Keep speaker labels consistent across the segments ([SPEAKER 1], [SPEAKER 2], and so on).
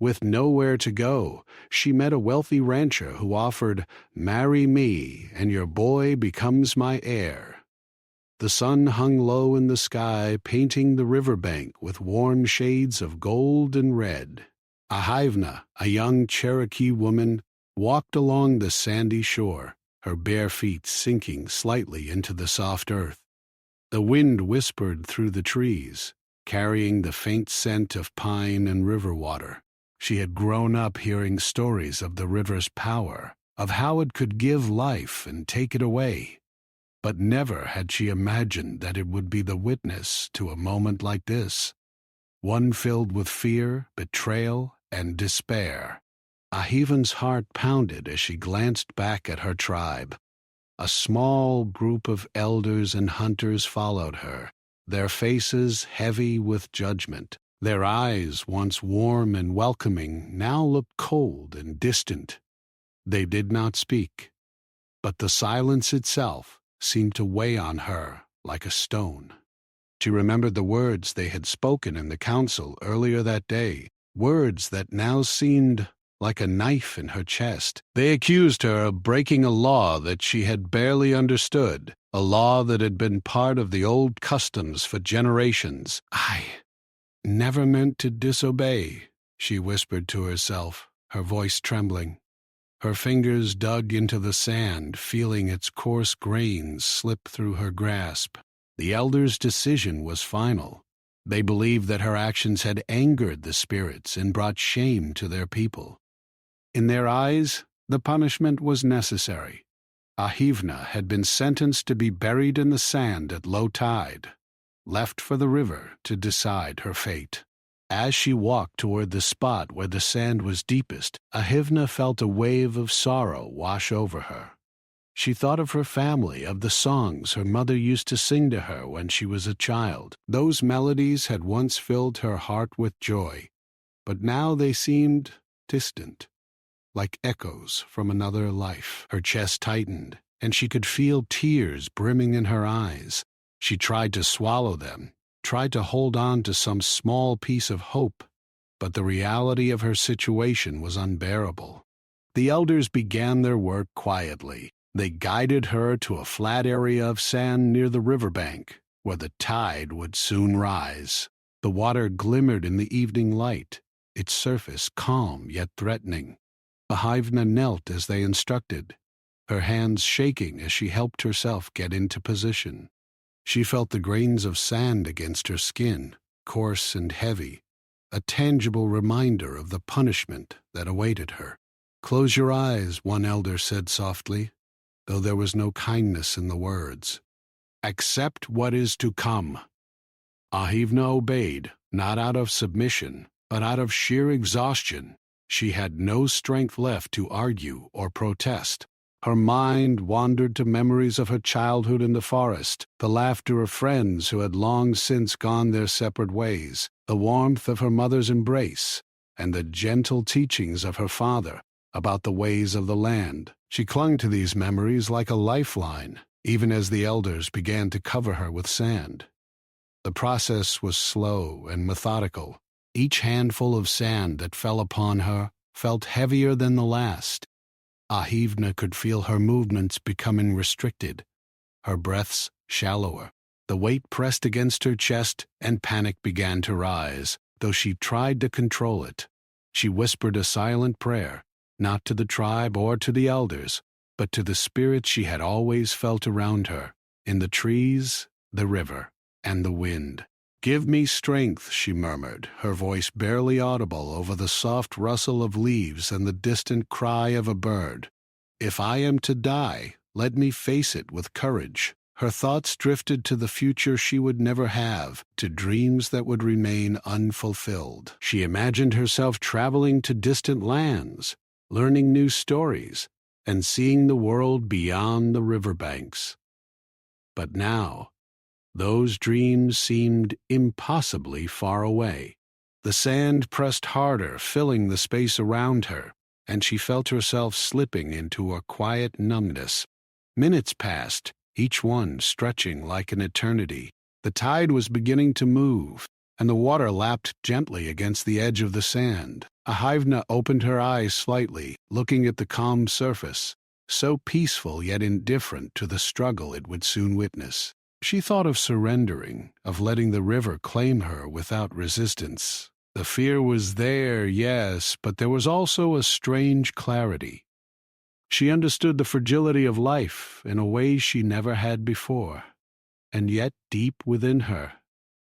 [SPEAKER 1] With nowhere to go, she met a wealthy rancher who offered, "Marry me, and your boy becomes my heir." The sun hung low in the sky, painting the riverbank with warm shades of gold and red. Ahivna, a young Cherokee woman, walked along the sandy shore, her bare feet sinking slightly into the soft earth. The wind whispered through the trees, carrying the faint scent of pine and river water. She had grown up hearing stories of the river's power, of how it could give life and take it away. But never had she imagined that it would be the witness to a moment like this, one filled with fear, betrayal, and despair. Ahivna's heart pounded as she glanced back at her tribe. A small group of elders and hunters followed her, their faces heavy with judgment. Their eyes, once warm and welcoming, now looked cold and distant. They did not speak, but the silence itself seemed to weigh on her like a stone. She remembered the words they had spoken in the council earlier that day, words that now seemed like a knife in her chest. They accused her of breaking a law that she had barely understood, a law that had been part of the old customs for generations. "I never meant to disobey," she whispered to herself, her voice trembling. Her fingers dug into the sand, feeling its coarse grains slip through her grasp. The elders' decision was final. They believed that her actions had angered the spirits and brought shame to their people. In their eyes, the punishment was necessary. Ahivna had been sentenced to be buried in the sand at low tide, left for the river to decide her fate. As she walked toward the spot where the sand was deepest, Ahivna felt a wave of sorrow wash over her. She thought of her family, of the songs her mother used to sing to her when she was a child. Those melodies had once filled her heart with joy, but now they seemed distant, like echoes from another life. Her chest tightened, and she could feel tears brimming in her eyes. She tried to swallow them, tried to hold on to some small piece of hope, but the reality of her situation was unbearable. The elders began their work quietly. They guided her to a flat area of sand near the riverbank, where the tide would soon rise. The water glimmered in the evening light, its surface calm yet threatening. Ahivna knelt as they instructed, her hands shaking as she helped herself get into position. She felt the grains of sand against her skin, coarse and heavy, a tangible reminder of the punishment that awaited her. "Close your eyes," one elder said softly, though there was no kindness in the words. "Accept what is to come." Ahivna obeyed, not out of submission, but out of sheer exhaustion. She had no strength left to argue or protest. Her mind wandered to memories of her childhood in the forest, the laughter of friends who had long since gone their separate ways, the warmth of her mother's embrace, and the gentle teachings of her father about the ways of the land. She clung to these memories like a lifeline, even as the elders began to cover her with sand. The process was slow and methodical. Each handful of sand that fell upon her felt heavier than the last. Ahivna could feel her movements becoming restricted, her breaths shallower. The weight pressed against her chest, and panic began to rise, though she tried to control it. She whispered a silent prayer, not to the tribe or to the elders, but to the spirit she had always felt around her, in the trees, the river, and the wind. "Give me strength," she murmured, her voice barely audible over the soft rustle of leaves and the distant cry of a bird. "If I am to die, let me face it with courage." Her thoughts drifted to the future she would never have, to dreams that would remain unfulfilled. She imagined herself traveling to distant lands, learning new stories, and seeing the world beyond the riverbanks. But now, those dreams seemed impossibly far away. The sand pressed harder, filling the space around her, and she felt herself slipping into a quiet numbness. Minutes passed, each one stretching like an eternity. The tide was beginning to move, and the water lapped gently against the edge of the sand. Ahivna opened her eyes slightly, looking at the calm surface, so peaceful yet indifferent to the struggle it would soon witness. She thought of surrendering, of letting the river claim her without resistance. The fear was there, yes, but there was also a strange clarity. She understood the fragility of life in a way she never had before. And yet, deep within her,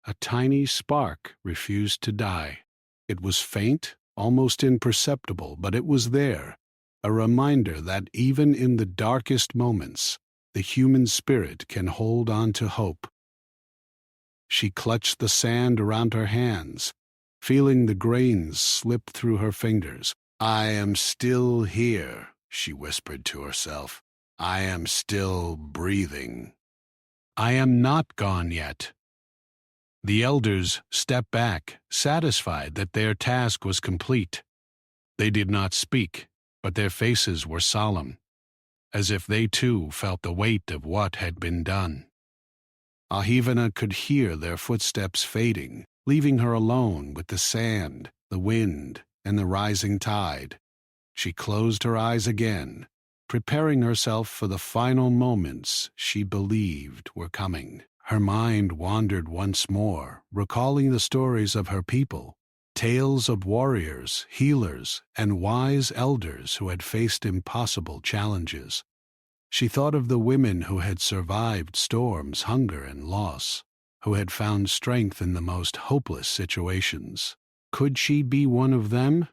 [SPEAKER 1] a tiny spark refused to die. It was faint, almost imperceptible, but it was there, a reminder that even in the darkest moments, the human spirit can hold on to hope. She clutched the sand around her hands, feeling the grains slip through her fingers. "I am still here," she whispered to herself. "I am still breathing. I am not gone yet." The elders stepped back, satisfied that their task was complete. They did not speak, but their faces were solemn, as if they too felt the weight of what had been done. Ahivna could hear their footsteps fading, leaving her alone with the sand, the wind, and the rising tide. She closed her eyes again, preparing herself for the final moments she believed were coming. Her mind wandered once more, recalling the stories of her people, tales of warriors, healers, and wise elders who had faced impossible challenges. She thought of the women who had survived storms, hunger, and loss, who had found strength in the most hopeless situations. Could she be one of them?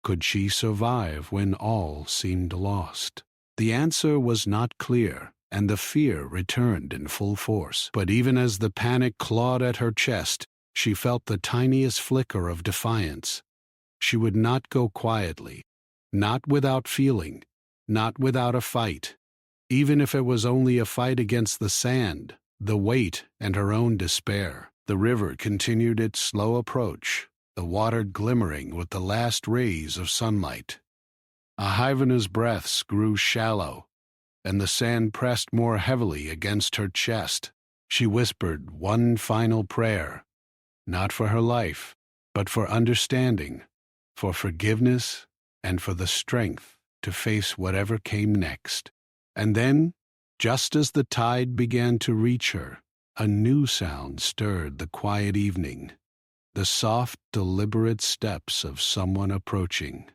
[SPEAKER 1] Could she survive when all seemed lost? The answer was not clear, and the fear returned in full force. But even as the panic clawed at her chest, she felt the tiniest flicker of defiance. She would not go quietly, not without feeling, not without a fight. Even if it was only a fight against the sand, the weight, and her own despair. The river continued its slow approach, the water glimmering with the last rays of sunlight. Ahivna's breaths grew shallow, and the sand pressed more heavily against her chest. She whispered one final prayer, not for her life, but for understanding, for forgiveness, and for the strength to face whatever came next. And then, just as the tide began to reach her, a new sound stirred the quiet evening, the soft, deliberate steps of someone approaching.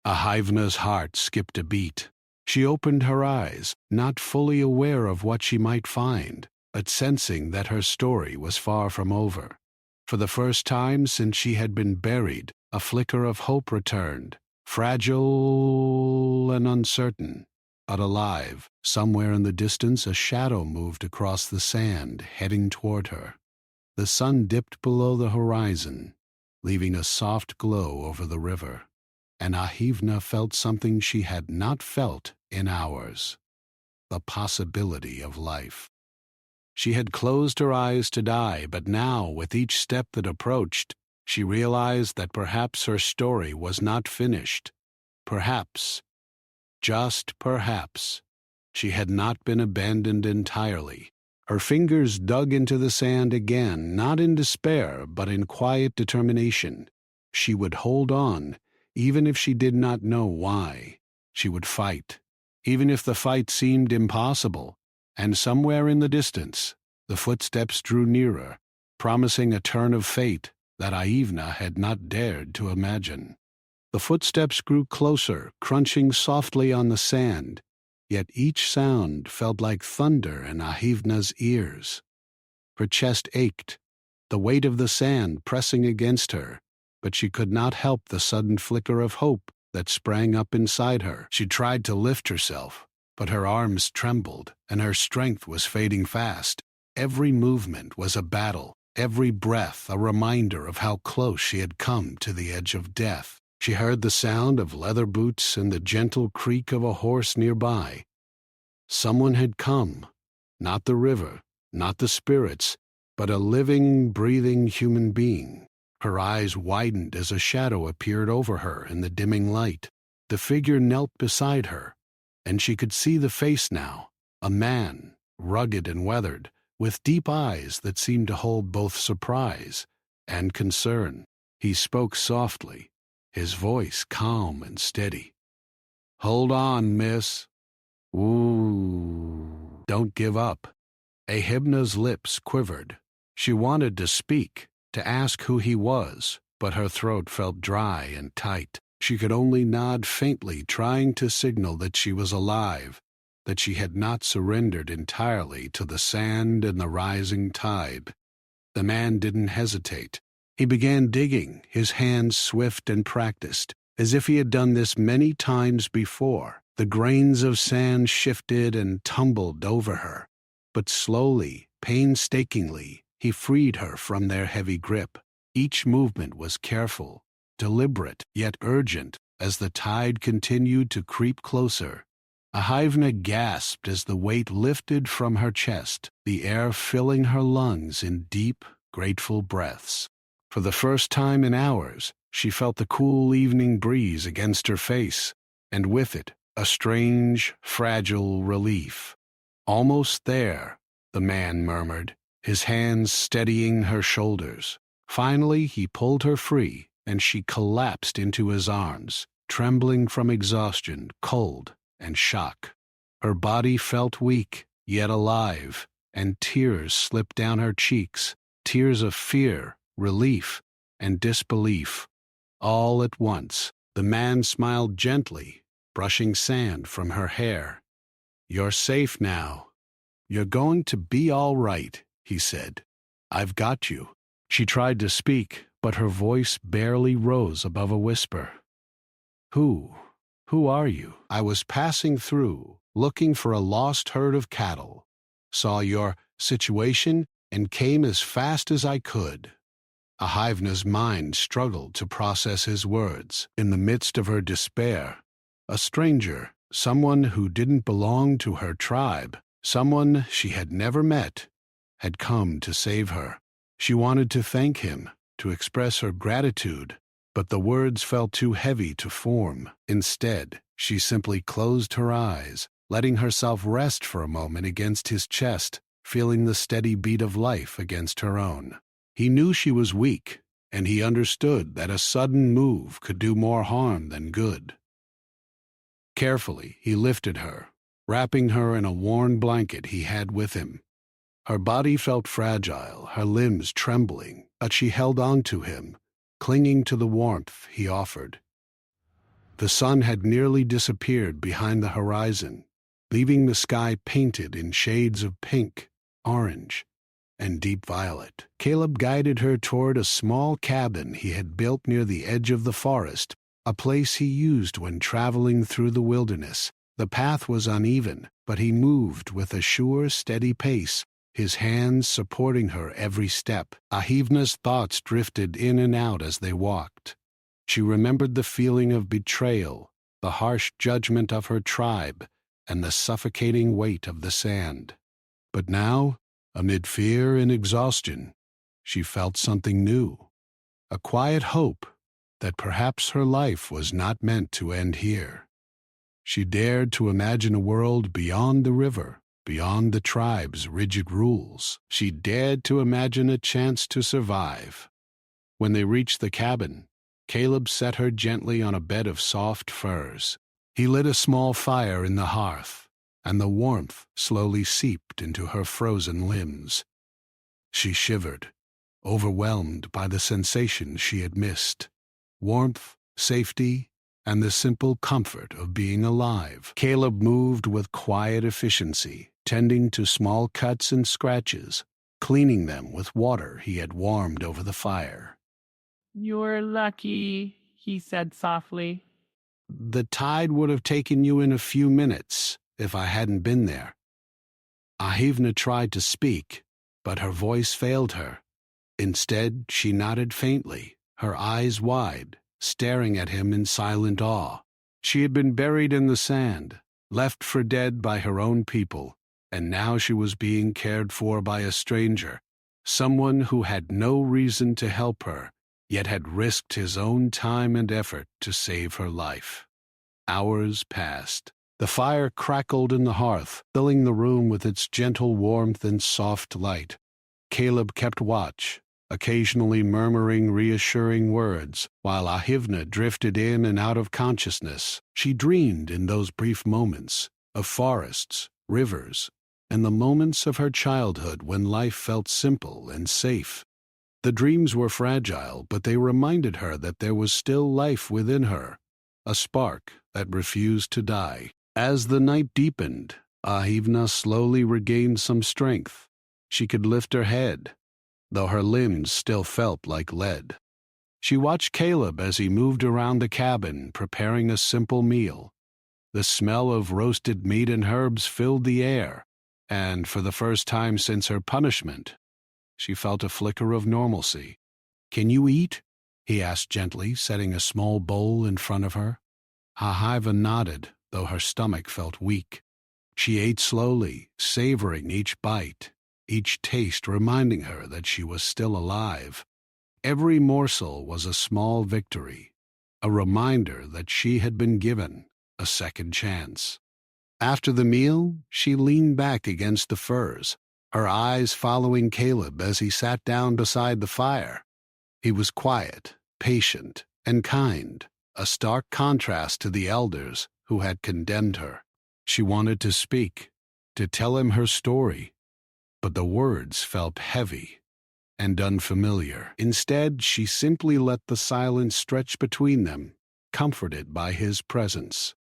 [SPEAKER 1] Ahivna's heart skipped a beat. She opened her eyes, not fully aware of what she might find, but sensing that her story was far from over. For the first time since she had been buried, a flicker of hope returned, fragile and uncertain, but alive. Somewhere in the distance a shadow moved across the sand, heading toward her. The sun dipped below the horizon, leaving a soft glow over the river, and Ahivna felt something she had not felt in hours: the possibility of life. She had closed her eyes to die, but now, with each step that approached, she realized that perhaps her story was not finished. Perhaps, just perhaps, she had not been abandoned entirely. Her fingers dug into the sand again, not in despair, but in quiet determination. She would hold on, even if she did not know why. She would fight, even if the fight seemed impossible. And somewhere in the distance, the footsteps drew nearer, promising a turn of fate that Ahivna had not dared to imagine. The footsteps grew closer, crunching softly on the sand, yet each sound felt like thunder in Ahivna's ears. Her chest ached, the weight of the sand pressing against her, but she could not help the sudden flicker of hope that sprang up inside her. She tried to lift herself, but her arms trembled, and her strength was fading fast. Every movement was a battle, every breath a reminder of how close she had come to the edge of death. She heard the sound of leather boots and the gentle creak of a horse nearby. Someone had come, not the river, not the spirits, but a living, breathing human being. Her eyes widened as a shadow appeared over her in the dimming light. The figure knelt beside her, and she could see the face now, a man, rugged and weathered, with deep eyes that seemed to hold both surprise and concern. He spoke softly, his voice calm and steady. "Hold on, miss. Ooh, don't give up." Ahibna's lips quivered. She wanted to speak, to ask who he was, but her throat felt dry and tight. She could only nod faintly, trying to signal that she was alive, that she had not surrendered entirely to the sand and the rising tide. The man didn't hesitate. He began digging, his hands swift and practiced, as if he had done this many times before. The grains of sand shifted and tumbled over her, but slowly, painstakingly, he freed her from their heavy grip. Each movement was careful, deliberate, yet urgent, as the tide continued to creep closer. Ahivna gasped as the weight lifted from her chest, the air filling her lungs in deep, grateful breaths. For the first time in hours, she felt the cool evening breeze against her face, and with it, a strange, fragile relief. "Almost there," the man murmured, his hands steadying her shoulders. Finally, he pulled her free, and she collapsed into his arms, trembling from exhaustion, cold, and shock. Her body felt weak, yet alive, and tears slipped down her cheeks, tears of fear, relief, and disbelief. All at once, the man smiled gently, brushing sand from her hair. "You're safe now. You're going to be all right," he said. "I've got you." She tried to speak, but her voice barely rose above a whisper. Who are you?" "I was passing through, looking for a lost herd of cattle. Saw your situation and came as fast as I could." Ahivna's mind struggled to process his words. In the midst of her despair, a stranger, someone who didn't belong to her tribe, someone she had never met, had come to save her. She wanted to thank him, to express her gratitude, but the words felt too heavy to form. Instead, she simply closed her eyes, letting herself rest for a moment against his chest, feeling the steady beat of life against her own. He knew she was weak, and he understood that a sudden move could do more harm than good. Carefully, he lifted her, wrapping her in a worn blanket he had with him. Her body felt fragile, her limbs trembling, but she held on to him, clinging to the warmth he offered. The sun had nearly disappeared behind the horizon, leaving the sky painted in shades of pink, orange, and deep violet. Caleb guided her toward a small cabin he had built near the edge of the forest, a place he used when traveling through the wilderness. The path was uneven, but he moved with a sure, steady pace, his hands supporting her every step. Ahivna's thoughts drifted in and out as they walked. She remembered the feeling of betrayal, the harsh judgment of her tribe, and the suffocating weight of the sand. But now, amid fear and exhaustion, she felt something new, a quiet hope that perhaps her life was not meant to end here. She dared to imagine a world beyond the river, beyond the tribe's rigid rules. She dared to imagine a chance to survive. When they reached the cabin, Caleb set her gently on a bed of soft furs. He lit a small fire in the hearth, and the warmth slowly seeped into her frozen limbs. She shivered, overwhelmed by the sensation she had missed. Warmth, safety, and the simple comfort of being alive. Caleb moved with quiet efficiency, tending to small cuts and scratches, cleaning them with water he had warmed over the fire.
[SPEAKER 2] "You're lucky," he said softly.
[SPEAKER 1] "The tide would have taken you in a few minutes if I hadn't been there." Ahivna tried to speak, but her voice failed her. Instead, she nodded faintly, her eyes wide, staring at him in silent awe. She had been buried in the sand, left for dead by her own people, and now she was being cared for by a stranger, someone who had no reason to help her, yet had risked his own time and effort to save her life. Hours passed. The fire crackled in the hearth, filling the room with its gentle warmth and soft light. Caleb kept watch, occasionally murmuring reassuring words, while Ahivna drifted in and out of consciousness. She dreamed in those brief moments of forests, rivers, and the moments of her childhood when life felt simple and safe. The dreams were fragile, but they reminded her that there was still life within her, a spark that refused to die. As the night deepened, Ahivna slowly regained some strength. She could lift her head, though her limbs still felt like lead. She watched Caleb as he moved around the cabin, preparing a simple meal. The smell of roasted meat and herbs filled the air, and for the first time since her punishment, she felt a flicker of normalcy. "Can you eat?" he asked gently, setting a small bowl in front of her. Ahivna nodded, though her stomach felt weak. She ate slowly, savoring each bite, each taste reminding her that she was still alive. Every morsel was a small victory, a reminder that she had been given a second chance. After the meal, she leaned back against the furs, her eyes following Caleb as he sat down beside the fire. He was quiet, patient, and kind, a stark contrast to the elders who had condemned her. She wanted to speak, to tell him her story, but the words felt heavy and unfamiliar. Instead, she simply let the silence stretch between them, comforted by his presence.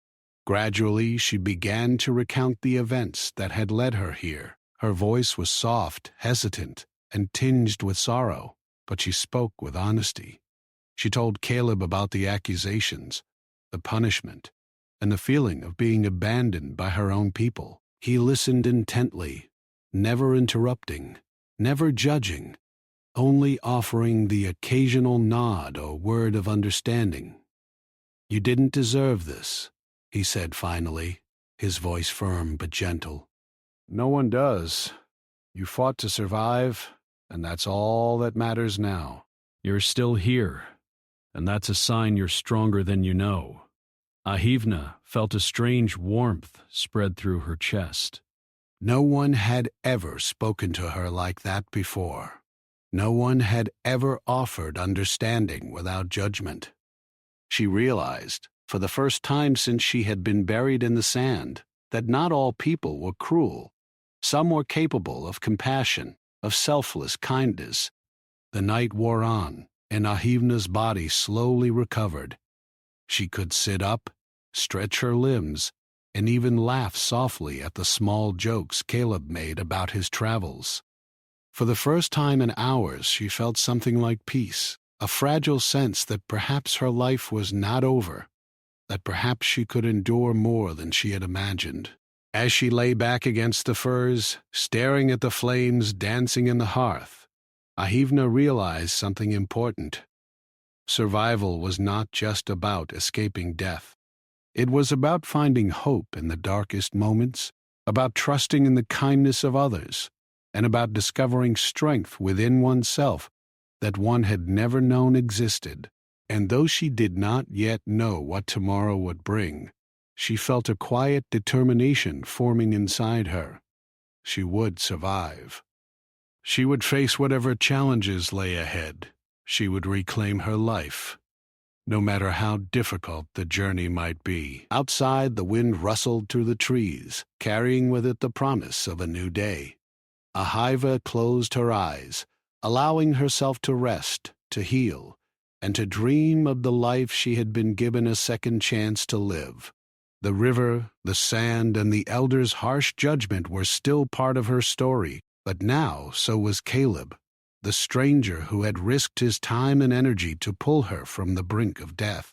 [SPEAKER 1] Gradually, she began to recount the events that had led her here. Her voice was soft, hesitant, and tinged with sorrow, but she spoke with honesty. She told Caleb about the accusations, the punishment, and the feeling of being abandoned by her own people. He listened intently, never interrupting, never judging, only offering the occasional nod or word of understanding. "You didn't deserve this," he said finally, his voice firm but gentle. "No one does. You fought to survive, and that's all that matters now. You're still here, and that's a sign you're stronger than you know." Ahivna felt a strange warmth spread through her chest. No one had ever spoken to her like that before. No one had ever offered understanding without judgment. She realized, for the first time since she had been buried in the sand, that not all people were cruel. Some were capable of compassion, of selfless kindness. The night wore on, and Ahivna's body slowly recovered. She could sit up, stretch her limbs, and even laugh softly at the small jokes Caleb made about his travels. For the first time in hours, she felt something like peace, a fragile sense that perhaps her life was not over, that perhaps she could endure more than she had imagined. As she lay back against the furs, staring at the flames dancing in the hearth, Ahivna realized something important. Survival was not just about escaping death. It was about finding hope in the darkest moments, about trusting in the kindness of others, and about discovering strength within oneself that one had never known existed. And though she did not yet know what tomorrow would bring, she felt a quiet determination forming inside her. She would survive. She would face whatever challenges lay ahead. She would reclaim her life, no matter how difficult the journey might be. Outside, the wind rustled through the trees, carrying with it the promise of a new day. Ahivna closed her eyes, allowing herself to rest, to heal, and to dream of the life she had been given a second chance to live. The river, the sand, and the elders' harsh judgment were still part of her story, but now so was Caleb, the stranger who had risked his time and energy to pull her from the brink of death.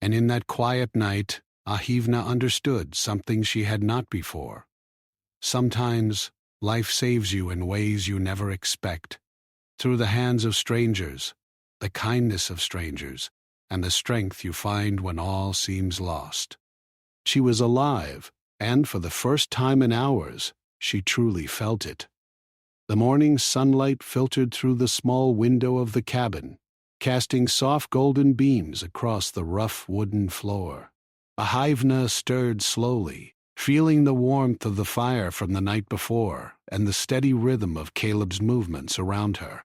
[SPEAKER 1] And in that quiet night, Ahivna understood something she had not before. Sometimes life saves you in ways you never expect, through the hands of strangers, the kindness of strangers, and the strength you find when all seems lost. She was alive, and for the first time in hours, she truly felt it. The morning sunlight filtered through the small window of the cabin, casting soft golden beams across the rough wooden floor. Ahivna stirred slowly, feeling the warmth of the fire from the night before and the steady rhythm of Caleb's movements around her.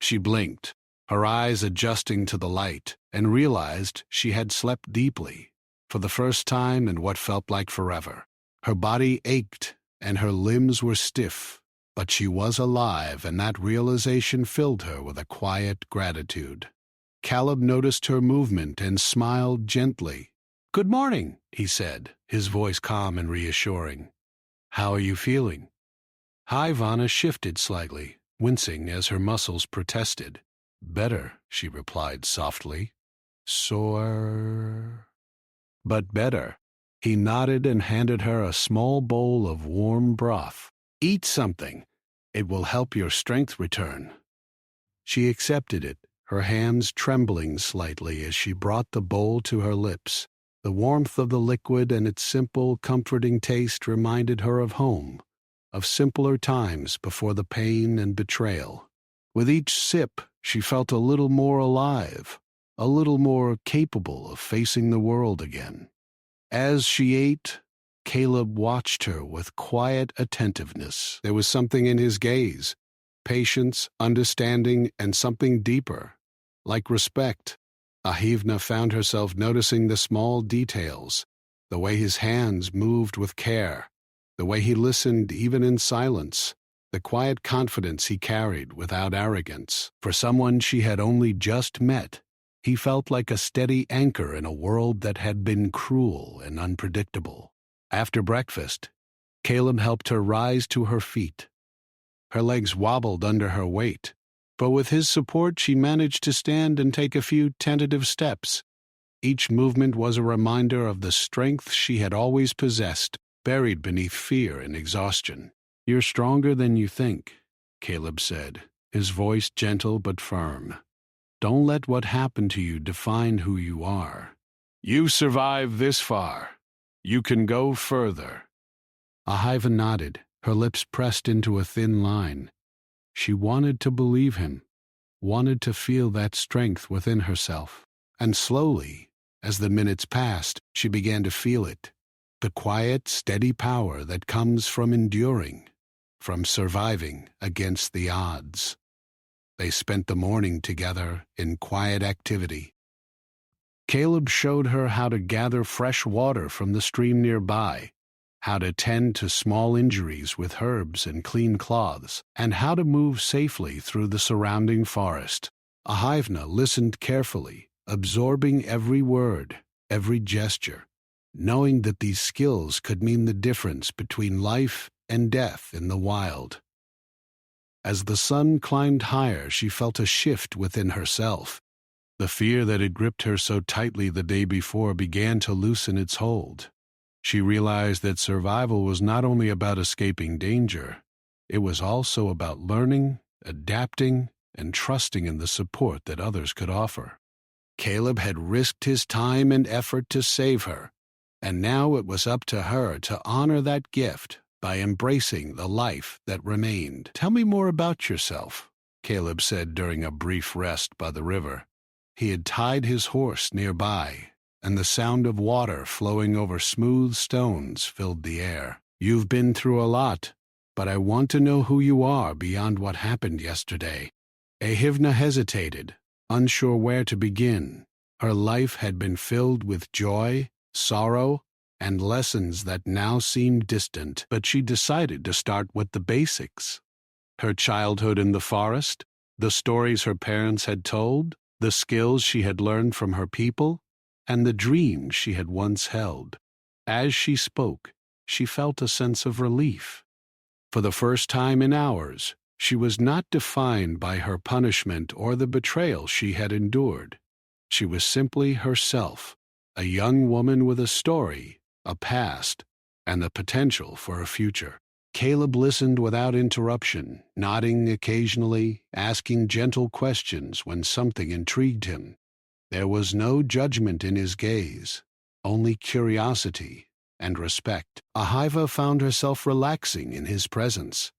[SPEAKER 1] She blinked, her eyes adjusting to the light, and realized she had slept deeply, for the first time in what felt like forever. Her body ached, and her limbs were stiff, but she was alive, and that realization filled her with a quiet gratitude. Caleb noticed her movement and smiled gently. "Good morning," he said, his voice calm and reassuring. "How are you feeling?" Ivana shifted slightly, wincing as her muscles protested. "Better," she replied softly. "Sore, but better." He nodded and handed her a small bowl of warm broth. "Eat something. It will help your strength return." She accepted it, her hands trembling slightly as she brought the bowl to her lips. The warmth of the liquid and its simple, comforting taste reminded her of home, of simpler times before the pain and betrayal. With each sip, she felt a little more alive, a little more capable of facing the world again. As she ate, Caleb watched her with quiet attentiveness. There was something in his gaze, patience, understanding, and something deeper, like respect. Ahivna found herself noticing the small details, the way his hands moved with care, the way he listened even in silence, the quiet confidence he carried without arrogance. For someone she had only just met, he felt like a steady anchor in a world that had been cruel and unpredictable. After breakfast, Caleb helped her rise to her feet. Her legs wobbled under her weight, but with his support she managed to stand and take a few tentative steps. Each movement was a reminder of the strength she had always possessed, buried beneath fear and exhaustion. "You're stronger than you think," Caleb said, his voice gentle but firm. "Don't let what happened to you define who you are. You survived this far. You can go further." Ahiva nodded, her lips pressed into a thin line. She wanted to believe him, wanted to feel that strength within herself. And slowly, as the minutes passed, she began to feel it. The quiet, steady power that comes from enduring, from surviving against the odds. They spent the morning together in quiet activity. Caleb showed her how to gather fresh water from the stream nearby, how to tend to small injuries with herbs and clean cloths, and how to move safely through the surrounding forest. Ahivna listened carefully, absorbing every word, every gesture, knowing that these skills could mean the difference between life and death in the wild. As the sun climbed higher, she felt a shift within herself. The fear that had gripped her so tightly the day before began to loosen its hold. She realized that survival was not only about escaping danger, it was also about learning, adapting, and trusting in the support that others could offer. Caleb had risked his time and effort to save her, and now it was up to her to honor that gift by embracing the life that remained. "Tell me more about yourself," Caleb said during a brief rest by the river. He had tied his horse nearby, and the sound of water flowing over smooth stones filled the air. "You've been through a lot, but I want to know who you are beyond what happened yesterday." Ahivna hesitated, unsure where to begin. Her life had been filled with joy, sorrow, and lessons that now seemed distant, but she decided to start with the basics. Her childhood in the forest, the stories her parents had told, the skills she had learned from her people, and the dreams she had once held. As she spoke, she felt a sense of relief. For the first time in hours, she was not defined by her punishment or the betrayal she had endured. She was simply herself, a young woman with a story, a past, and the potential for a future. Caleb listened without interruption, nodding occasionally, asking gentle questions when something intrigued him. There was no judgment in his gaze, only curiosity and respect. Ahiva found herself relaxing in his presence,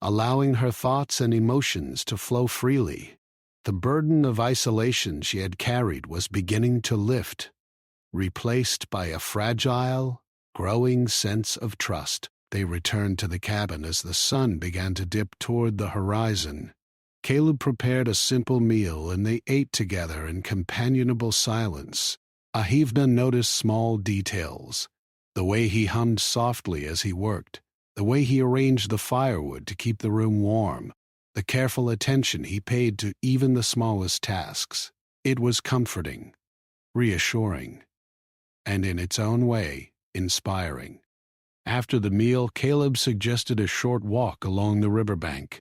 [SPEAKER 1] allowing her thoughts and emotions to flow freely. The burden of isolation she had carried was beginning to lift, replaced by a fragile, growing sense of trust. They returned to the cabin as the sun began to dip toward the horizon. Caleb prepared a simple meal and they ate together in companionable silence. Ahivna noticed small details. The way he hummed softly as he worked, the way he arranged the firewood to keep the room warm, the careful attention he paid to even the smallest tasks. It was comforting, reassuring, and in its own way, inspiring. After the meal, Caleb suggested a short walk along the riverbank.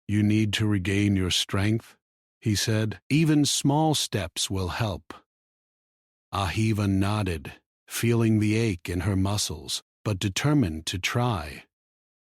[SPEAKER 1] "You need to regain your strength," he said. "Even small steps will help." Ahiva nodded, feeling the ache in her muscles, but determined to try.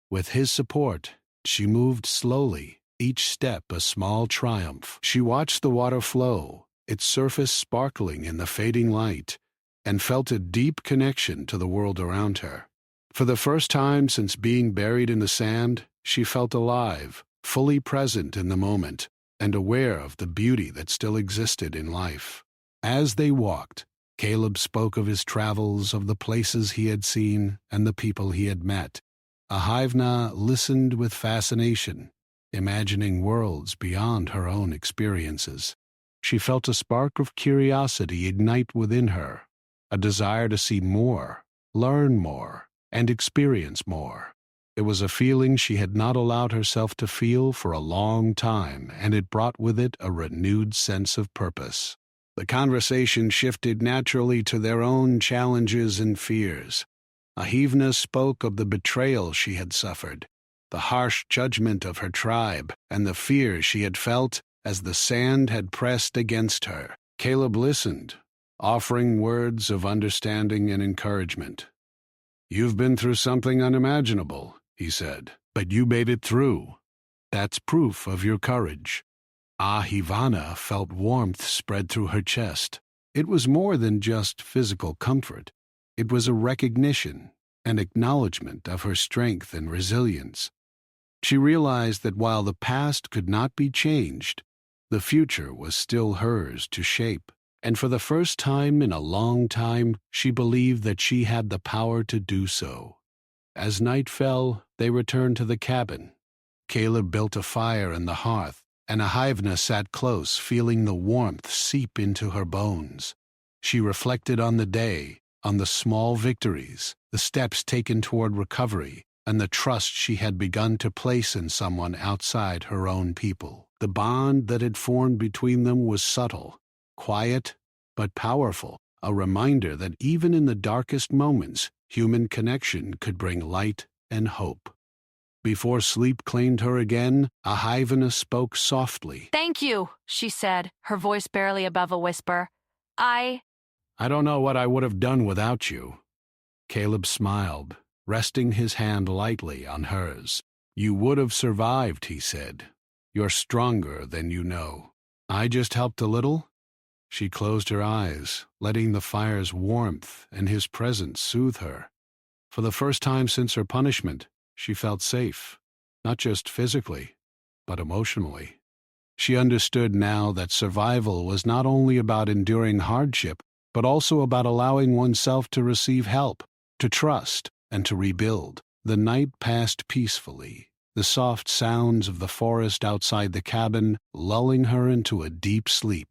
[SPEAKER 1] With his support, she moved slowly, each step a small triumph. She watched the water flow, its surface sparkling in the fading light, and felt a deep connection to the world around her. For the first time since being buried in the sand, she felt alive, fully present in the moment, and aware of the beauty that still existed in life. As they walked, Caleb spoke of his travels, of the places he had seen, and the people he had met. Ahivna listened with fascination, imagining worlds beyond her own experiences. She felt a spark of curiosity ignite within her, a desire to see more, learn more, and experience more. It was a feeling she had not allowed herself to feel for a long time, and it brought with it a renewed sense of purpose. The conversation shifted naturally to their own challenges and fears. Ahivna spoke of the betrayal she had suffered, the harsh judgment of her tribe, and the fear she had felt as the sand had pressed against her. Caleb listened, offering words of understanding and encouragement. "You've been through something unimaginable," he said, "but you made it through. That's proof of your courage." Ahivana felt warmth spread through her chest. It was more than just physical comfort. It was a recognition, an acknowledgement of her strength and resilience. She realized that while the past could not be changed, the future was still hers to shape. And for the first time in a long time, she believed that she had the power to do so. As night fell, they returned to the cabin. Caleb built a fire in the hearth, and Ahivna sat close, feeling the warmth seep into her bones. She reflected on the day, on the small victories, the steps taken toward recovery, and the trust she had begun to place in someone outside her own people. The bond that had formed between them was subtle, quiet, but powerful, a reminder that even in the darkest moments, human connection could bring light and hope. Before sleep claimed her again, Ahivna spoke softly.
[SPEAKER 3] "Thank you," she said, her voice barely above a whisper. I
[SPEAKER 1] don't know what I would have done without you." Caleb smiled, resting his hand lightly on hers. "You would have survived," he said. "You're stronger than you know." "I just helped a little?" She closed her eyes, letting the fire's warmth and his presence soothe her. For the first time since her punishment, she felt safe, not just physically, but emotionally. She understood now that survival was not only about enduring hardship, but also about allowing oneself to receive help, to trust, and to rebuild. The night passed peacefully, the soft sounds of the forest outside the cabin lulling her into a deep sleep.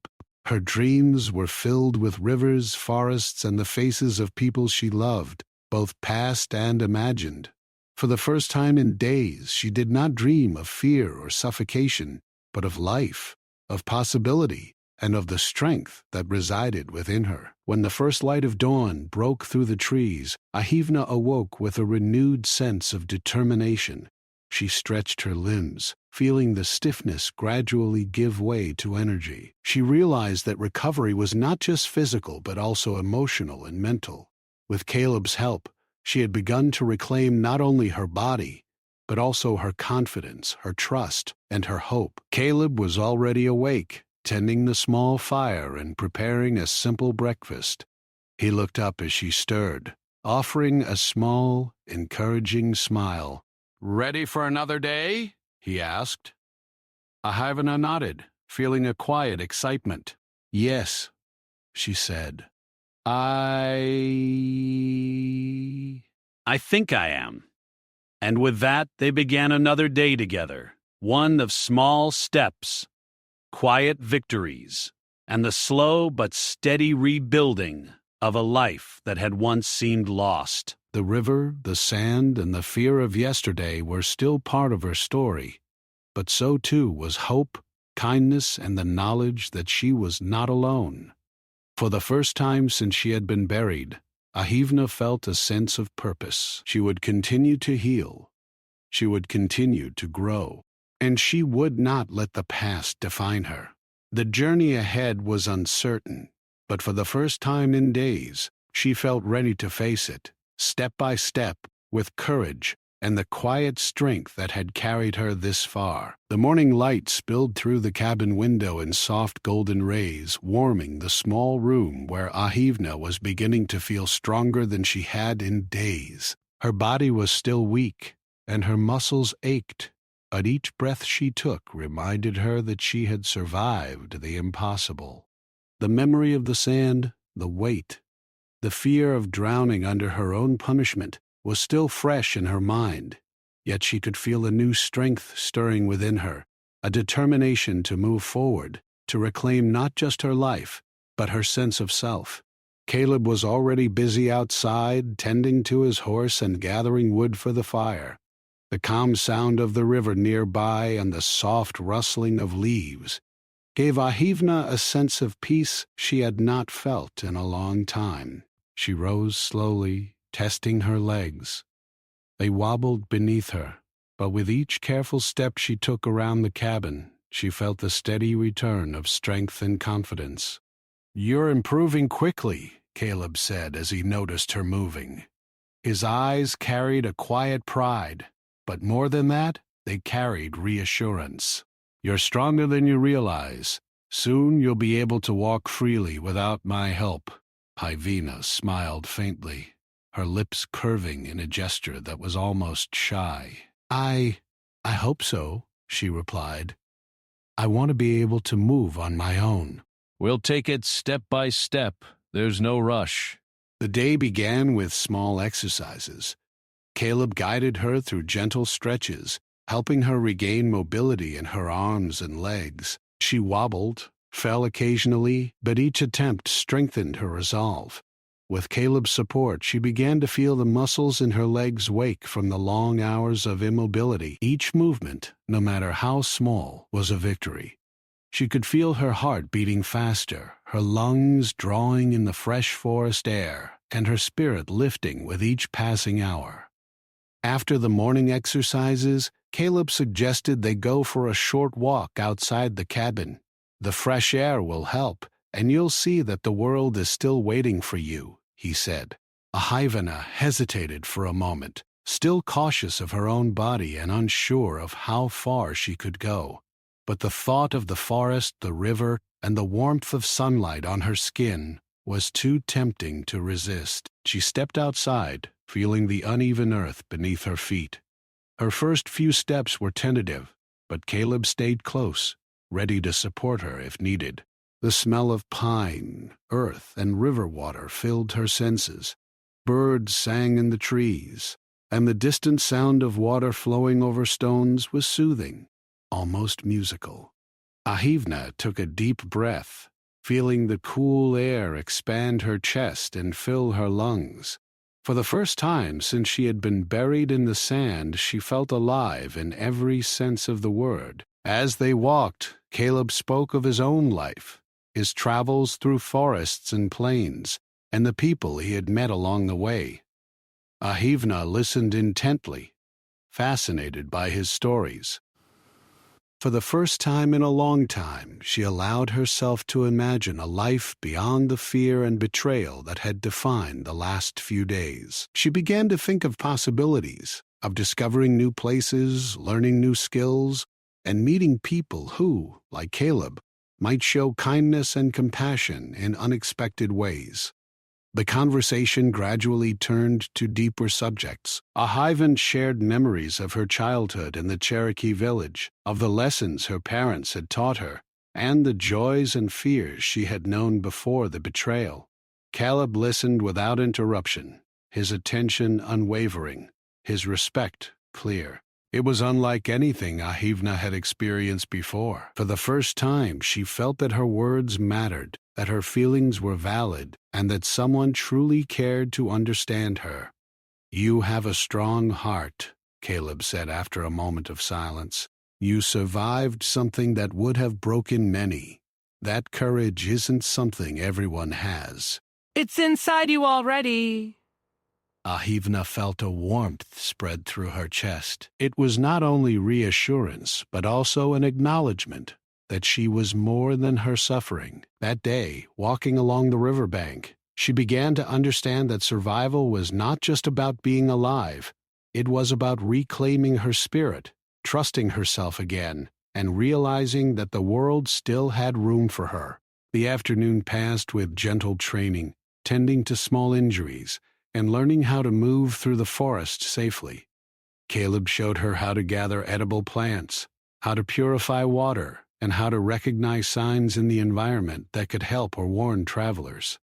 [SPEAKER 1] Her dreams were filled with rivers, forests, and the faces of people she loved, both past and imagined. For the first time in days, she did not dream of fear or suffocation, but of life, of possibility, and of the strength that resided within her. When the first light of dawn broke through the trees, Ahivna awoke with a renewed sense of determination. She stretched her limbs, feeling the stiffness gradually give way to energy. She realized that recovery was not just physical but also emotional and mental. With Caleb's help, she had begun to reclaim not only her body, but also her confidence, her trust, and her hope. Caleb was already awake, tending the small fire and preparing a simple breakfast. He looked up as she stirred, offering a small, encouraging smile. "Ready for another day?" he asked. Ahivna nodded, feeling a quiet excitement. "Yes," she said. I think I am." And with that, they began another day together, one of small steps, quiet victories, and the slow but steady rebuilding of a life that had once seemed lost. The river, the sand, and the fear of yesterday were still part of her story, but so too was hope, kindness, and the knowledge that she was not alone. For the first time since she had been buried, Ahivna felt a sense of purpose. She would continue to heal. She would continue to grow. And she would not let the past define her. The journey ahead was uncertain, but for the first time in days, she felt ready to face it, step by step, with courage and the quiet strength that had carried her this far. The morning light spilled through the cabin window in soft golden rays, warming the small room where Ahivna was beginning to feel stronger than she had in days. Her body was still weak, and her muscles ached, but each breath she took reminded her that she had survived the impossible. The memory of the sand, the weight, the fear of drowning under her own punishment was still fresh in her mind, yet she could feel a new strength stirring within her, a determination to move forward, to reclaim not just her life, but her sense of self. Caleb was already busy outside, tending to his horse and gathering wood for the fire. The calm sound of the river nearby and the soft rustling of leaves gave Ahivna a sense of peace she had not felt in a long time. She rose slowly, testing her legs. They wobbled beneath her, but with each careful step she took around the cabin, she felt the steady return of strength and confidence. "You're improving quickly," Caleb said as he noticed her moving. His eyes carried a quiet pride, but more than that, they carried reassurance. "You're stronger than you realize. Soon you'll be able to walk freely without my help." Ahivna smiled faintly, her lips curving in a gesture that was almost shy. I hope so," she replied. "I want to be able to move on my own." "We'll take it step by step. There's no rush." The day began with small exercises. Caleb guided her through gentle stretches, helping her regain mobility in her arms and legs. She wobbled, fell occasionally, but each attempt strengthened her resolve. With Caleb's support, she began to feel the muscles in her legs wake from the long hours of immobility. Each movement, no matter how small, was a victory. She could feel her heart beating faster, her lungs drawing in the fresh forest air, and her spirit lifting with each passing hour. After the morning exercises, Caleb suggested they go for a short walk outside the cabin. "The fresh air will help, and you'll see that the world is still waiting for you," he said. Ahivna hesitated for a moment, still cautious of her own body and unsure of how far she could go. But the thought of the forest, the river, and the warmth of sunlight on her skin was too tempting to resist. She stepped outside, feeling the uneven earth beneath her feet. Her first few steps were tentative, but Caleb stayed close, ready to support her if needed. The smell of pine, earth, and river water filled her senses. Birds sang in the trees, and the distant sound of water flowing over stones was soothing, almost musical. Ahivna took a deep breath, feeling the cool air expand her chest and fill her lungs. For the first time since she had been buried in the sand, she felt alive in every sense of the word. As they walked, Caleb spoke of his own life, his travels through forests and plains, and the people he had met along the way. Ahivna listened intently, fascinated by his stories. For the first time in a long time, she allowed herself to imagine a life beyond the fear and betrayal that had defined the last few days. She began to think of possibilities, of discovering new places, learning new skills, and meeting people who, like Caleb, might show kindness and compassion in unexpected ways. The conversation gradually turned to deeper subjects. Ahivna shared memories of her childhood in the Cherokee village, of the lessons her parents had taught her, and the joys and fears she had known before the betrayal. Caleb listened without interruption, his attention unwavering, his respect clear. It was unlike anything Ahivna had experienced before. For the first time, she felt that her words mattered, that her feelings were valid, and that someone truly cared to understand her. "You have a strong heart," Caleb said after a moment of silence. "You survived something that would have broken many. That courage isn't something everyone has."
[SPEAKER 2] It's inside you already.
[SPEAKER 1] Ahivna felt a warmth spread through her chest. It was not only reassurance, but also an acknowledgement that she was more than her suffering. That day, walking along the riverbank, she began to understand that survival was not just about being alive. It was about reclaiming her spirit, trusting herself again, and realizing that the world still had room for her. The afternoon passed with gentle training, tending to small injuries, and learning how to move through the forest safely. Caleb showed her how to gather edible plants, how to purify water, and how to recognize signs in the environment that could help or warn travelers.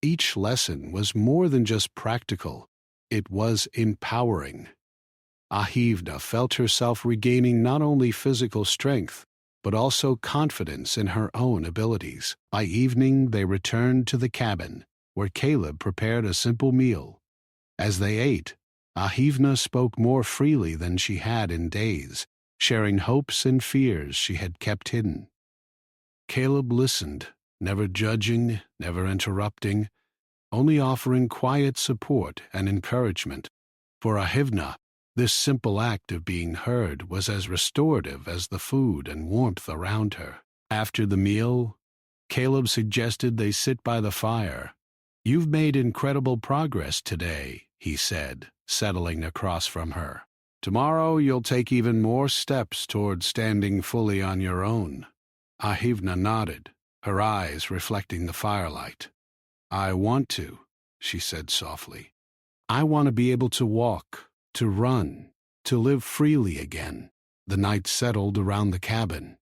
[SPEAKER 1] Each lesson was more than just practical, it was empowering. Ahivna felt herself regaining not only physical strength, but also confidence in her own abilities. By evening, they returned to the cabin, where Caleb prepared a simple meal. As they ate, Ahivna spoke more freely than she had in days, sharing hopes and fears she had kept hidden. Caleb listened, never judging, never interrupting, only offering quiet support and encouragement. For Ahivna, this simple act of being heard was as restorative as the food and warmth around her. After the meal, Caleb suggested they sit by the fire. "You've made incredible progress today," he said, settling across from her. "Tomorrow you'll take even more steps toward standing fully on your own." Ahivna nodded, her eyes reflecting the firelight. "I want to," she said softly. "I want to be able to walk, to run, to live freely again." The night settled around the cabin,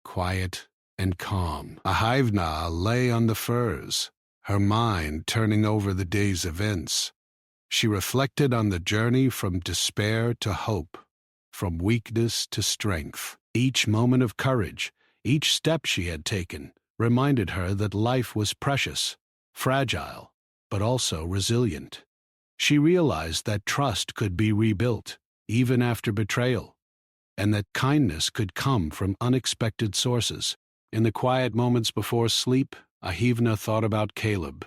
[SPEAKER 1] quiet and calm. Ahivna lay on the furs, her mind turning over the day's events. She reflected on the journey from despair to hope, from weakness to strength. Each moment of courage, each step she had taken, reminded her that life was precious, fragile, but also resilient. She realized that trust could be rebuilt, even after betrayal, and that kindness could come from unexpected sources. In the quiet moments before sleep, Ahivna thought about Caleb.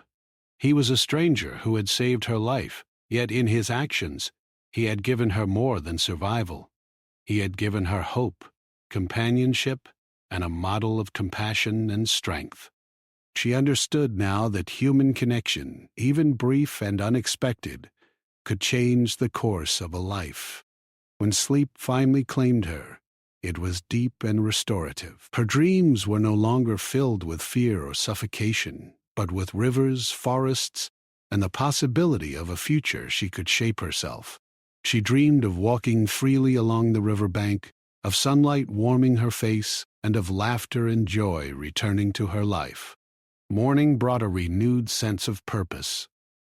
[SPEAKER 1] He was a stranger who had saved her life, yet in his actions, he had given her more than survival. He had given her hope, companionship, and a model of compassion and strength. She understood now that human connection, even brief and unexpected, could change the course of a life. When sleep finally claimed her, it was deep and restorative. Her dreams were no longer filled with fear or suffocation, but with rivers, forests, and the possibility of a future she could shape herself. She dreamed of walking freely along the riverbank, of sunlight warming her face, and of laughter and joy returning to her life. Morning brought a renewed sense of purpose.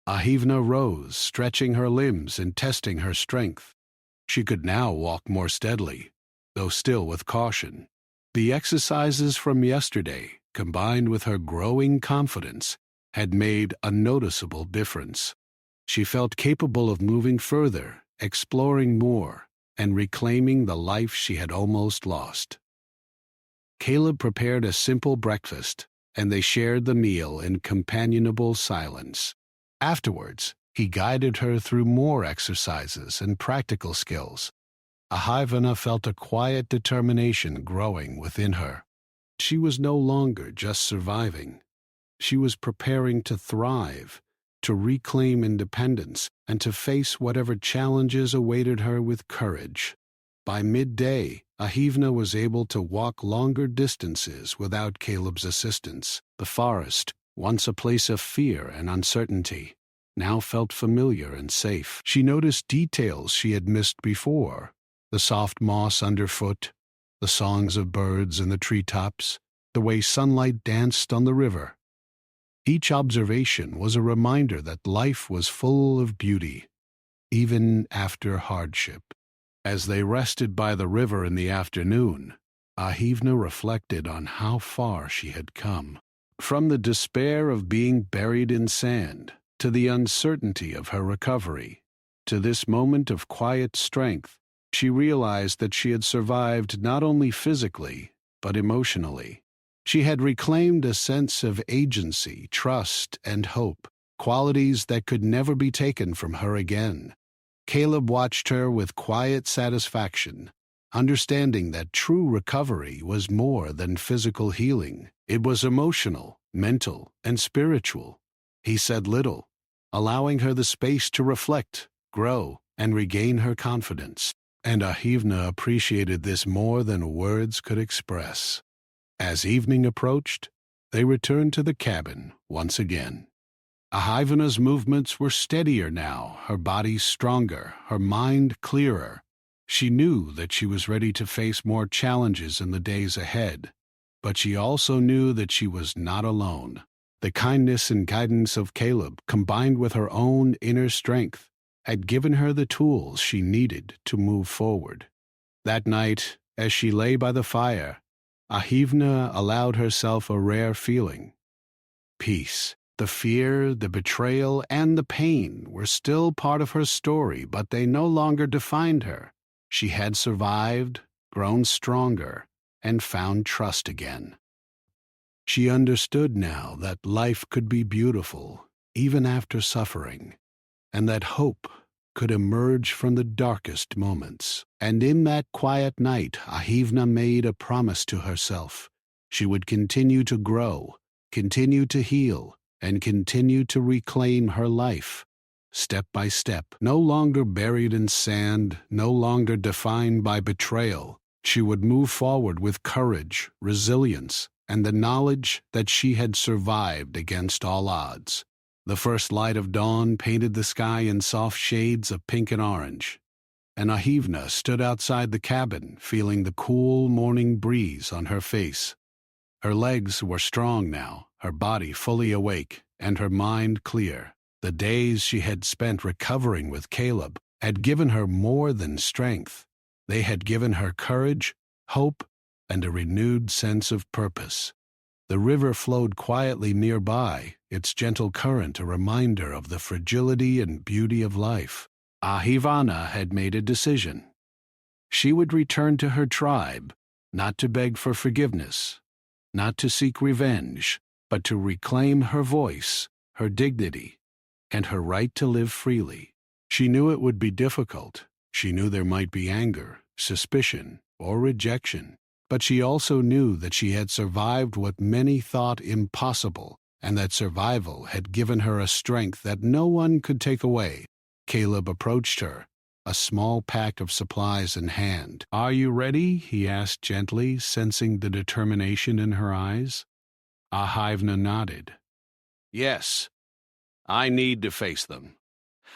[SPEAKER 1] Ahivna rose, stretching her limbs and testing her strength. She could now walk more steadily, though still with caution. The exercises from yesterday, combined with her growing confidence, had made a noticeable difference. She felt capable of moving further, exploring more, and reclaiming the life she had almost lost. Caleb prepared a simple breakfast, and they shared the meal in companionable silence. Afterwards, he guided her through more exercises and practical skills. Ahivna felt a quiet determination growing within her. She was no longer just surviving. She was preparing to thrive, to reclaim independence, and to face whatever challenges awaited her with courage. By midday, Ahivna was able to walk longer distances without Caleb's assistance. The forest, once a place of fear and uncertainty, now felt familiar and safe. She noticed details she had missed before: the soft moss underfoot, the songs of birds in the treetops, the way sunlight danced on the river. Each observation was a reminder that life was full of beauty, even after hardship. As they rested by the river in the afternoon, Ahivna reflected on how far she had come. From the despair of being buried in sand, to the uncertainty of her recovery, to this moment of quiet strength, she realized that she had survived not only physically, but emotionally. She had reclaimed a sense of agency, trust, and hope, qualities that could never be taken from her again. Caleb watched her with quiet satisfaction, understanding that true recovery was more than physical healing. It was emotional, mental, and spiritual. He said little, allowing her the space to reflect, grow, and regain her confidence. And Ahivna appreciated this more than words could express. As evening approached, they returned to the cabin once again. Ahivna's movements were steadier now, her body stronger, her mind clearer. She knew that she was ready to face more challenges in the days ahead, but she also knew that she was not alone. The kindness and guidance of Caleb, combined with her own inner strength, had given her the tools she needed to move forward. That night, as she lay by the fire, Ahivna allowed herself a rare feeling. Peace. The fear, the betrayal, and the pain were still part of her story, but they no longer defined her. She had survived, grown stronger, and found trust again. She understood now that life could be beautiful, even after suffering, and that hope could emerge from the darkest moments. And in that quiet night, Ahivna made a promise to herself. She would continue to grow, continue to heal, and continue to reclaim her life, step by step. No longer buried in sand, no longer defined by betrayal, she would move forward with courage, resilience, and the knowledge that she had survived against all odds. The first light of dawn painted the sky in soft shades of pink and orange, and Ahivna stood outside the cabin, feeling the cool morning breeze on her face. Her legs were strong now, her body fully awake, and her mind clear. The days she had spent recovering with Caleb had given her more than strength. They had given her courage, hope, and a renewed sense of purpose. The river flowed quietly nearby, its gentle current a reminder of the fragility and beauty of life. Ahivna had made a decision. She would return to her tribe, not to beg for forgiveness, not to seek revenge, but to reclaim her voice, her dignity, and her right to live freely. She knew it would be difficult. She knew there might be anger, suspicion, or rejection. But she also knew that she had survived what many thought impossible, and that survival had given her a strength that no one could take away. Caleb approached her, a small pack of supplies in hand. "Are you ready?" he asked gently, sensing the determination in her eyes. Ahivna nodded. "Yes, I need to face them.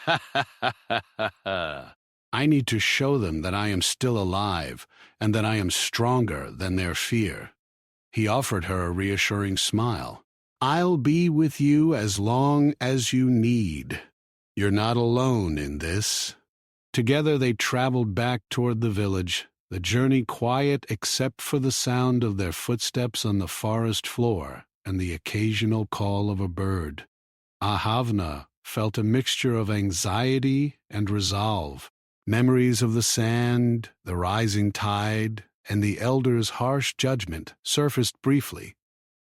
[SPEAKER 1] Ha ha ha ha ha ha. I need to show them that I am still alive and that I am stronger than their fear." He offered her a reassuring smile. "I'll be with you as long as you need. You're not alone in this." Together they traveled back toward the village, the journey quiet except for the sound of their footsteps on the forest floor and the occasional call of a bird. Ahivna felt a mixture of anxiety and resolve. Memories of the sand, the rising tide, and the elder's harsh judgment surfaced briefly,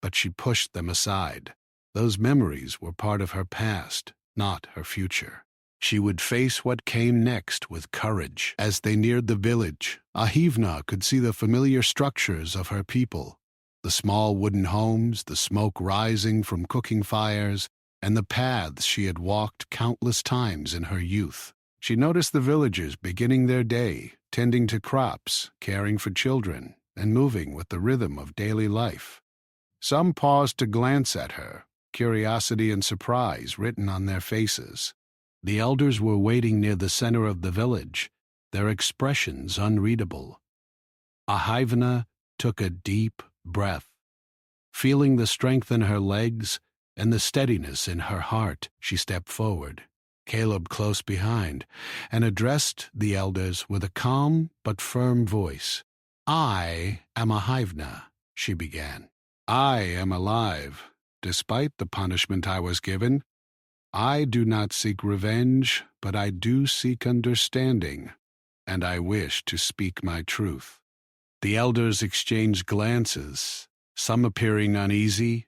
[SPEAKER 1] but she pushed them aside. Those memories were part of her past, not her future. She would face what came next with courage. As they neared the village, Ahivna could see the familiar structures of her people, the small wooden homes, the smoke rising from cooking fires, and the paths she had walked countless times in her youth. She noticed the villagers beginning their day, tending to crops, caring for children, and moving with the rhythm of daily life. Some paused to glance at her, curiosity and surprise written on their faces. The elders were waiting near the center of the village, their expressions unreadable. Ahivna took a deep breath. Feeling the strength in her legs and the steadiness in her heart, she stepped forward. Caleb close behind, and addressed the elders with a calm but firm voice. "I am a Hivna," she began. "I am alive, despite the punishment I was given. I do not seek revenge, but I do seek understanding, and I wish to speak my truth." The elders exchanged glances, some appearing uneasy,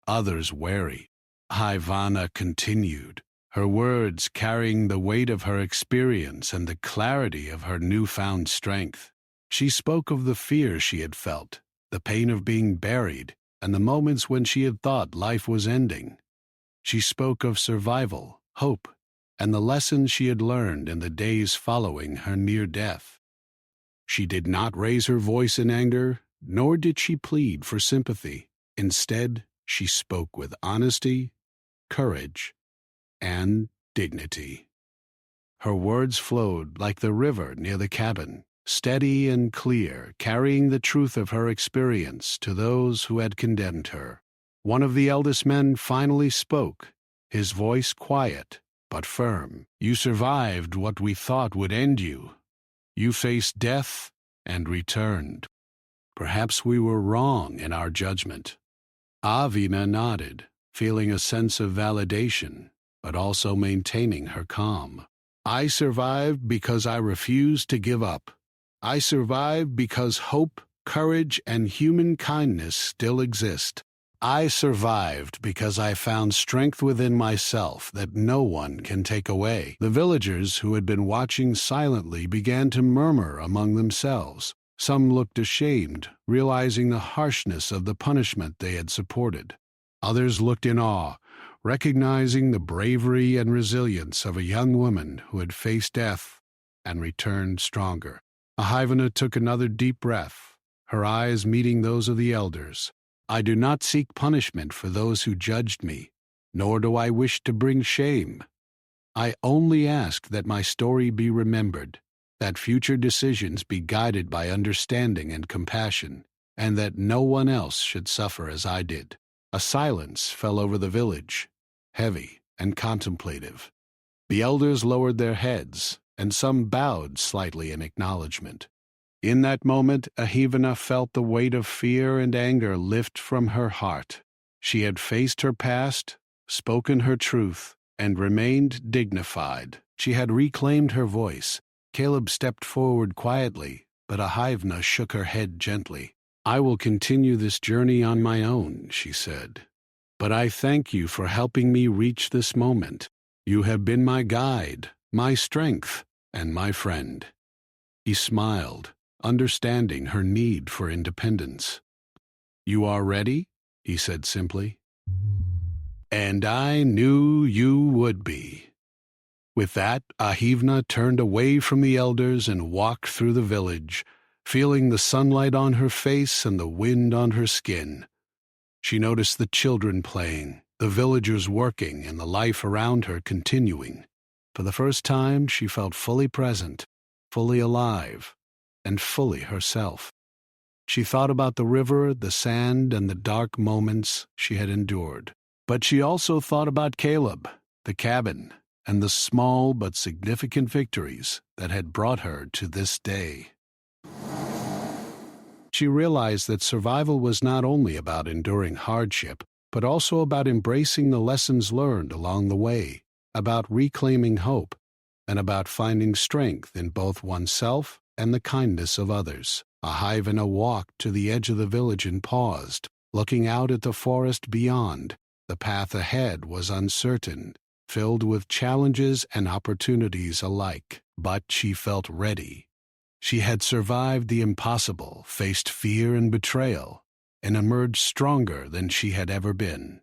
[SPEAKER 1] others wary. Hivana continued, her words carrying the weight of her experience and the clarity of her newfound strength. She spoke of the fear she had felt, the pain of being buried, and the moments when she had thought life was ending. She spoke of survival, hope, and the lessons she had learned in the days following her near death. She did not raise her voice in anger, nor did she plead for sympathy. Instead, she spoke with honesty, courage, and dignity. Her words flowed like the river near the cabin, steady and clear, carrying the truth of her experience to those who had condemned her. One of the eldest men finally spoke, his voice quiet but firm. "You survived what we thought would end you. You faced death and returned. Perhaps we were wrong in our judgment." Avina nodded, feeling a sense of validation, but also maintaining her calm. "I survived because I refused to give up. I survived because hope, courage, and human kindness still exist. I survived because I found strength within myself that no one can take away." The villagers who had been watching silently began to murmur among themselves. Some looked ashamed, realizing the harshness of the punishment they had supported. Others looked in awe, recognizing the bravery and resilience of a young woman who had faced death and returned stronger. Ahivana took another deep breath, her eyes meeting those of the elders. "I do not seek punishment for those who judged me, nor do I wish to bring shame. I only ask that my story be remembered, that future decisions be guided by understanding and compassion, and that no one else should suffer as I did." A silence fell over the village, heavy and contemplative. The elders lowered their heads, and some bowed slightly in acknowledgement. In that moment, Ahivana felt the weight of fear and anger lift from her heart. She had faced her past, spoken her truth, and remained dignified. She had reclaimed her voice. Caleb stepped forward quietly, but Ahivana shook her head gently. "I will continue this journey on my own," she said. "But I thank you for helping me reach this moment. You have been my guide, my strength, and my friend." He smiled, understanding her need for independence. "You are ready?" he said simply. "And I knew you would be." With that, Ahivna turned away from the elders and walked through the village, feeling the sunlight on her face and the wind on her skin. She noticed the children playing, the villagers working, and the life around her continuing. For the first time, she felt fully present, fully alive, and fully herself. She thought about the river, the sand, and the dark moments she had endured. But she also thought about Caleb, the cabin, and the small but significant victories that had brought her to this day. She realized that survival was not only about enduring hardship, but also about embracing the lessons learned along the way, about reclaiming hope, and about finding strength in both oneself and the kindness of others. Ahivana walked to the edge of the village and paused, looking out at the forest beyond. The path ahead was uncertain, filled with challenges and opportunities alike, but she felt ready. She had survived the impossible, faced fear and betrayal, and emerged stronger than she had ever been.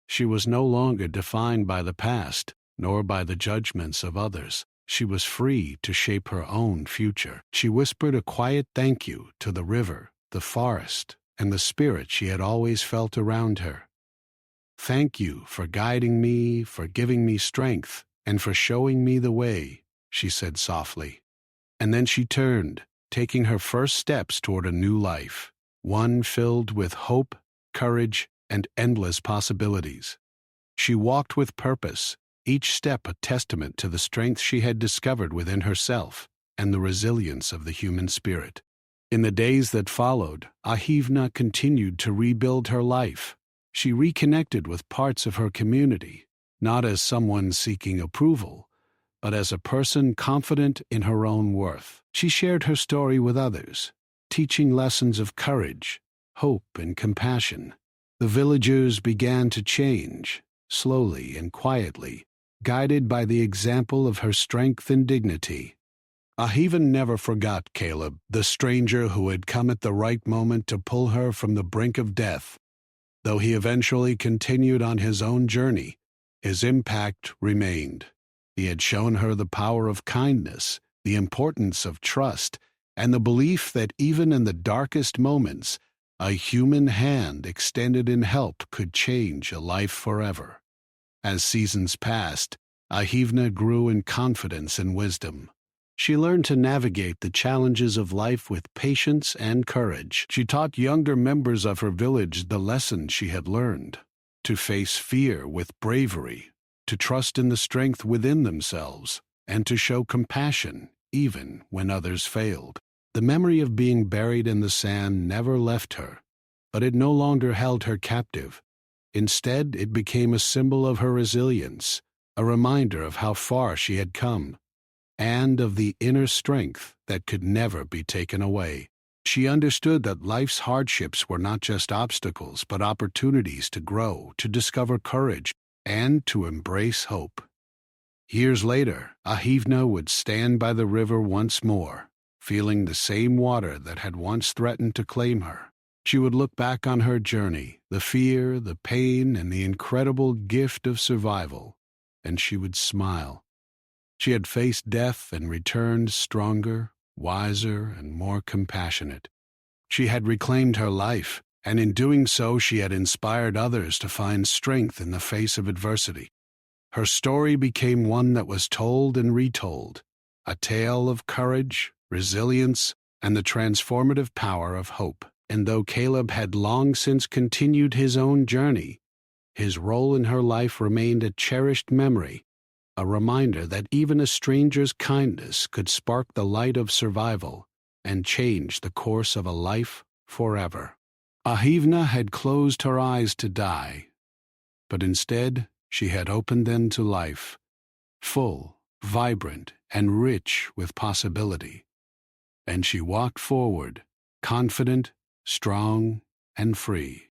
[SPEAKER 1] She was no longer defined by the past, nor by the judgments of others. She was free to shape her own future. She whispered a quiet thank you to the river, the forest, and the spirit she had always felt around her. "Thank you for guiding me, for giving me strength, and for showing me the way," she said softly. And then she turned, taking her first steps toward a new life, one filled with hope, courage, and endless possibilities. She walked with purpose, each step a testament to the strength she had discovered within herself and the resilience of the human spirit. In the days that followed, Ahivna continued to rebuild her life. She reconnected with parts of her community, not as someone seeking approval, but as a person confident in her own worth. She shared her story with others, teaching lessons of courage, hope, and compassion. The villagers began to change, slowly and quietly, guided by the example of her strength and dignity. Ahivna never forgot Caleb, the stranger who had come at the right moment to pull her from the brink of death. Though he eventually continued on his own journey, his impact remained. He had shown her the power of kindness, the importance of trust, and the belief that even in the darkest moments, a human hand extended in help could change a life forever. As seasons passed, Ahivna grew in confidence and wisdom. She learned to navigate the challenges of life with patience and courage. She taught younger members of her village the lessons she had learned: to face fear with bravery, to trust in the strength within themselves, and to show compassion even when others failed. The memory of being buried in the sand never left her, but it no longer held her captive. Instead, it became a symbol of her resilience, a reminder of how far she had come, and of the inner strength that could never be taken away. She understood that life's hardships were not just obstacles, but opportunities to grow, to discover courage, and to embrace hope. Years later, Ahivna would stand by the river once more, feeling the same water that had once threatened to claim her. She would look back on her journey, the fear, the pain, and the incredible gift of survival, and she would smile. She had faced death and returned stronger, wiser, and more compassionate. She had reclaimed her life, and in doing so she had inspired others to find strength in the face of adversity. Her story became one that was told and retold, a tale of courage, resilience, and the transformative power of hope. And though Caleb had long since continued his own journey, his role in her life remained a cherished memory, a reminder that even a stranger's kindness could spark the light of survival and change the course of a life forever. Ahivna had closed her eyes to die, but instead she had opened them to life, full, vibrant, and rich with possibility. And she walked forward, confident, strong, and free.